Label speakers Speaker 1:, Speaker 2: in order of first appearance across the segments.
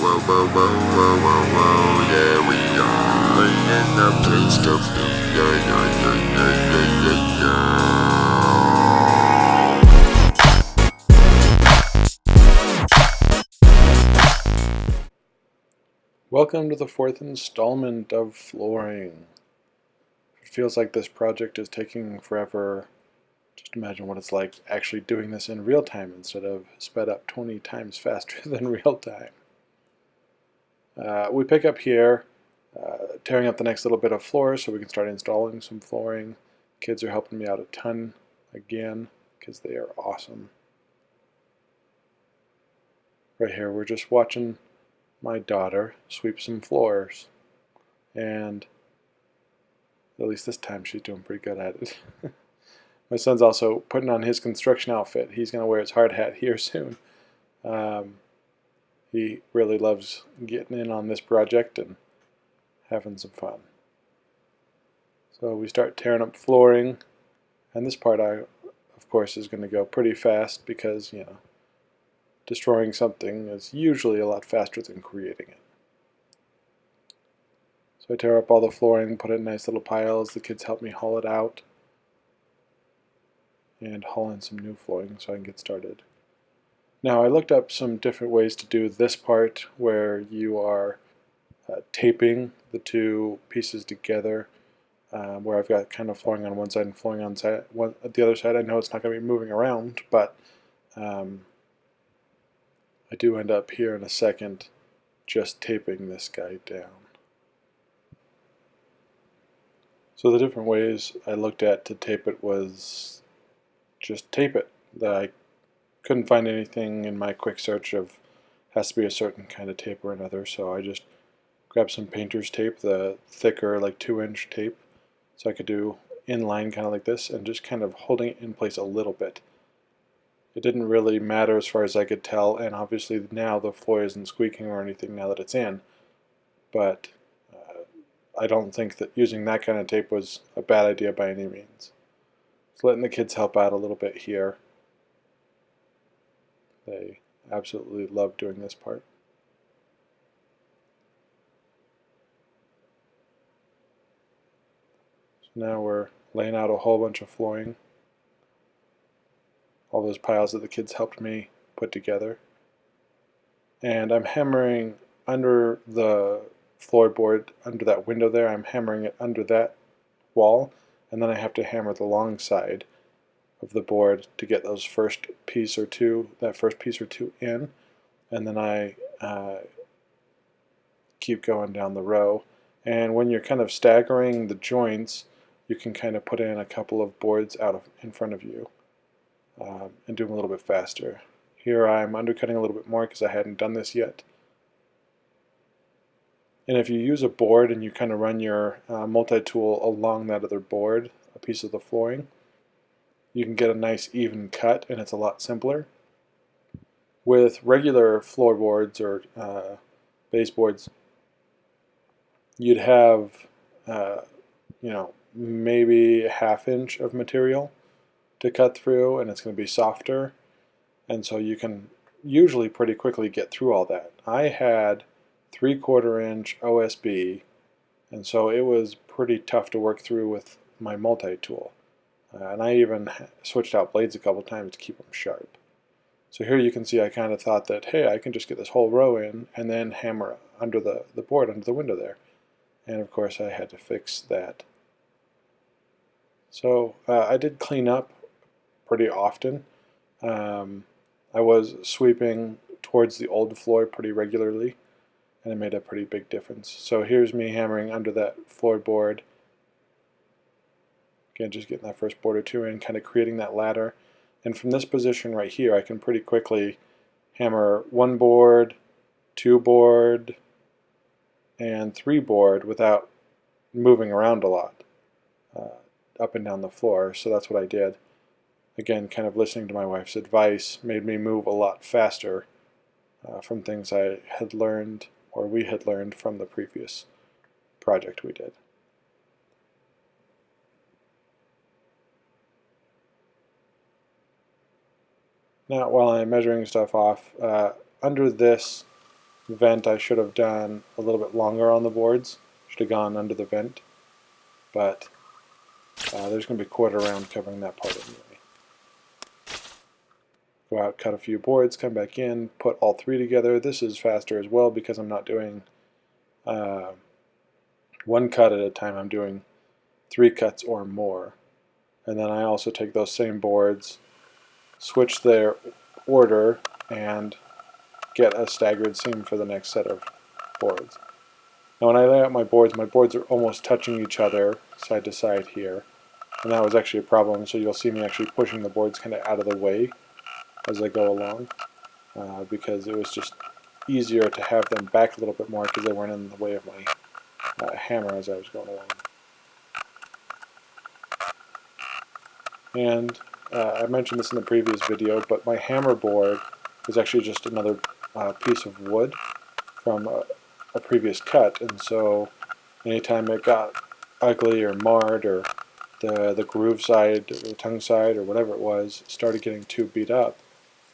Speaker 1: yeah, we are in the place of
Speaker 2: Welcome to the fourth installment of flooring. It feels like this project is taking forever. Just imagine what it's like actually doing this in real time instead of sped up 20 times faster than real time. We pick up here, tearing up the next little bit of floor so we can start installing some flooring. Kids are helping me out a ton again because they are awesome. Right here we're just watching my daughter sweep some floors, and at least this time she's doing pretty good at it. My son's also putting on his construction outfit. He's going to wear his hard hat here soon. He really loves getting in on this project and having some fun. So we start tearing up flooring, and this part, of course, is going to go pretty fast because, destroying something is usually a lot faster than creating it. So I tear up all the flooring, put it in nice little piles. The kids help me haul it out and haul in some new flooring so I can get started. Now I looked up some different ways to do this part where you are taping the two pieces together, where I've got kind of flooring on one side and flooring on the other side. I know it's not going to be moving around, but I do end up here in a second just taping this guy down. So the different ways I looked at to tape it was just tape it. I couldn't find anything in my quick search of has to be a certain kind of tape or another, so I just grabbed some painter's tape, the thicker like 2-inch tape, so I could do inline kind of like this and just kind of holding it in place a little bit. It didn't really matter as far as I could tell, and obviously now the floor isn't squeaking or anything now that it's in, but I don't think that using that kind of tape was a bad idea by any means. So letting the kids help out a little bit here. They absolutely love doing this part. So now we're laying out a whole bunch of flooring. All those piles that the kids helped me put together. And I'm hammering under the floorboard, under that window there. I'm hammering it under that wall, and then I have to hammer the long side of the board to get that first piece or two in, and then I keep going down the row. And when you're kind of staggering the joints, you can kind of put in a couple of boards in front of you and do them a little bit faster. Here I'm undercutting a little bit more because I hadn't done this yet. And if you use a board and you kind of run your multi-tool along that other board, a piece of the flooring, you can get a nice even cut, and it's a lot simpler. With regular floorboards or baseboards, you'd have maybe a ½ inch of material to cut through, and it's going to be softer, and so you can usually pretty quickly get through all that. I had 3/4 inch OSB, and so it was pretty tough to work through with my multi-tool. And I even switched out blades a couple times to keep them sharp. So here you can see I kind of thought that, hey, I can just get this whole row in and then hammer under the board, under the window there. And of course I had to fix that. So I did clean up pretty often. I was sweeping towards the old floor pretty regularly, and it made a pretty big difference. So here's me hammering under that floorboard. Again, just getting that first board or two in, kind of creating that ladder. And from this position right here, I can pretty quickly hammer 1 board, 2 board, and 3 board without moving around a lot up and down the floor. So that's what I did. Again, kind of listening to my wife's advice made me move a lot faster from things I had learned, or we had learned from the previous project we did. Now, while I'm measuring stuff off, under this vent I should have done a little bit longer on the boards. Should have gone under the vent, but there's going to be a quarter round covering that part anyway. Go out, cut a few boards, come back in, put all three together. This is faster as well because I'm not doing one cut at a time. I'm doing 3 cuts or more. And then I also take those same boards, switch their order, and get a staggered seam for the next set of boards. Now when I lay out my boards are almost touching each other side to side here. And that was actually a problem, so you'll see me actually pushing the boards kind of out of the way as I go along, because it was just easier to have them back a little bit more because they weren't in the way of my hammer as I was going along. And I mentioned this in the previous video, but my hammer board is actually just another piece of wood from a previous cut, and so anytime it got ugly or marred, or the groove side or the tongue side or whatever it was started getting too beat up,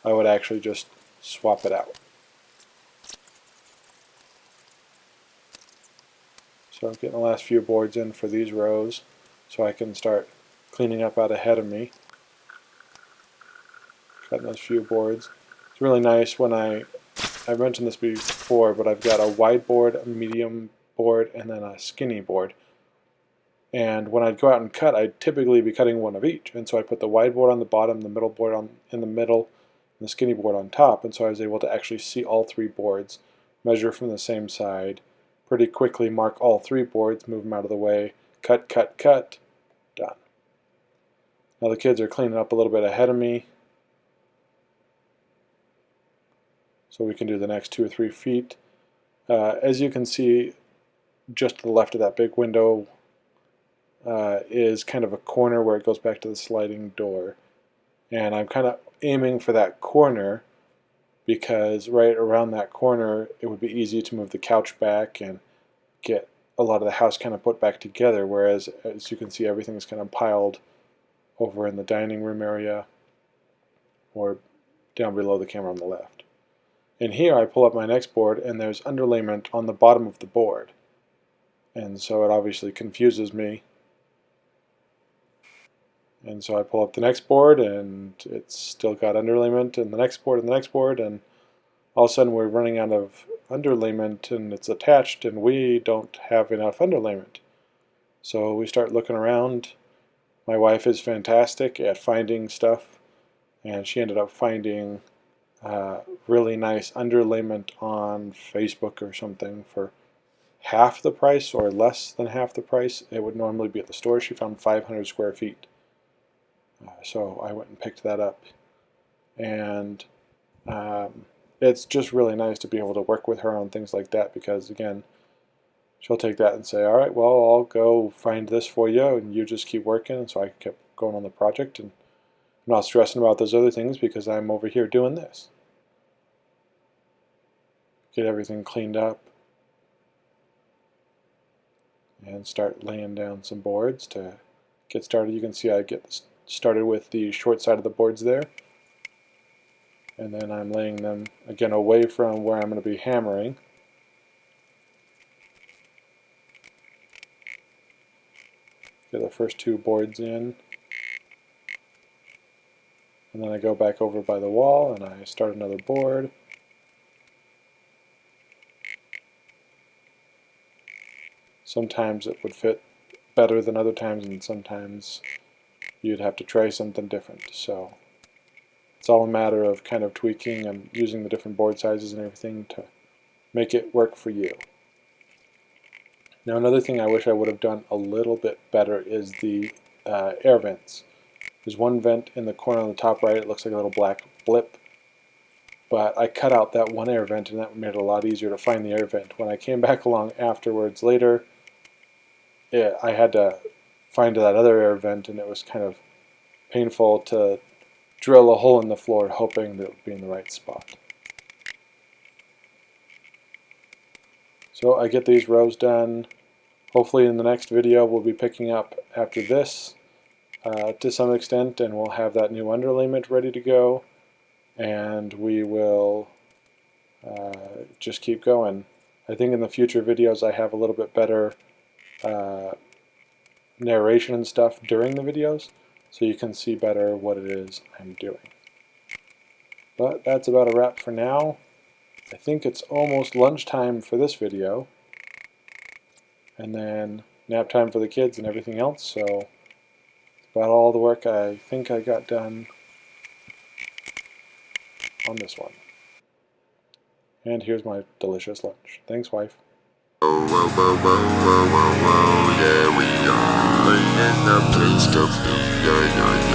Speaker 2: I would actually just swap it out. So I'm getting the last few boards in for these rows so I can start cleaning up out ahead of me. Cutting those few boards. It's really nice when I've mentioned this before, but I've got a wide board, a medium board, and then a skinny board. And when I'd go out and cut, I'd typically be cutting one of each. And so I put the wide board on the bottom, the middle board in the middle, and the skinny board on top. And so I was able to actually see all 3 boards, measure from the same side, pretty quickly mark all 3 boards, move them out of the way, cut, cut, cut, done. Now the kids are cleaning up a little bit ahead of me, so we can do the next 2 or 3 feet. As you can see, just to the left of that big window is kind of a corner where it goes back to the sliding door. And I'm kind of aiming for that corner because right around that corner it would be easy to move the couch back and get a lot of the house kind of put back together, whereas as you can see everything is kind of piled over in the dining room area or down below the camera on the left. And here I pull up my next board and there's underlayment on the bottom of the board. And so it obviously confuses me. And so I pull up the next board and it's still got underlayment, and the next board and the next board, and all of a sudden we're running out of underlayment and it's attached and we don't have enough underlayment. So we start looking around. My wife is fantastic at finding stuff, and she ended up finding really nice underlayment on Facebook or something for half the price or less than half the price it would normally be at the store. She found 500 square feet. So I went and picked that up, and it's just really nice to be able to work with her on things like that, because again, she'll take that and say, all right, well, I'll go find this for you and you just keep working. And so I kept going on the project, and I'm not stressing about those other things because I'm over here doing this. Get everything cleaned up and start laying down some boards to get started. You can see I get started with the short side of the boards there, and then I'm laying them again away from where I'm going to be hammering. Get the first 2 boards in, and then I go back over by the wall and I start another board. Sometimes it would fit better than other times, and sometimes you'd have to try something different. So it's all a matter of kind of tweaking and using the different board sizes and everything to make it work for you. Now another thing I wish I would have done a little bit better is the air vents. There's one vent in the corner on the top right. It looks like a little black blip, but I cut out that one air vent and that made it a lot easier to find the air vent. When I came back along afterwards later, I had to find that other air vent, and it was kind of painful to drill a hole in the floor hoping that it would be in the right spot. So I get these rows done. Hopefully in the next video we'll be picking up after this to some extent, and we'll have that new underlayment ready to go, and we will just keep going. I think in the future videos I have a little bit better narration and stuff during the videos, so you can see better what it is I'm doing. But that's about a wrap for now. I think it's almost lunchtime for this video, and then nap time for the kids and everything else, so about all the work I think I got done on this one. And here's my delicious lunch. Thanks, wife.
Speaker 1: Whoa, whoa, whoa, whoa, whoa, whoa, whoa, yeah, we are in the place of, yeah, yeah, yeah.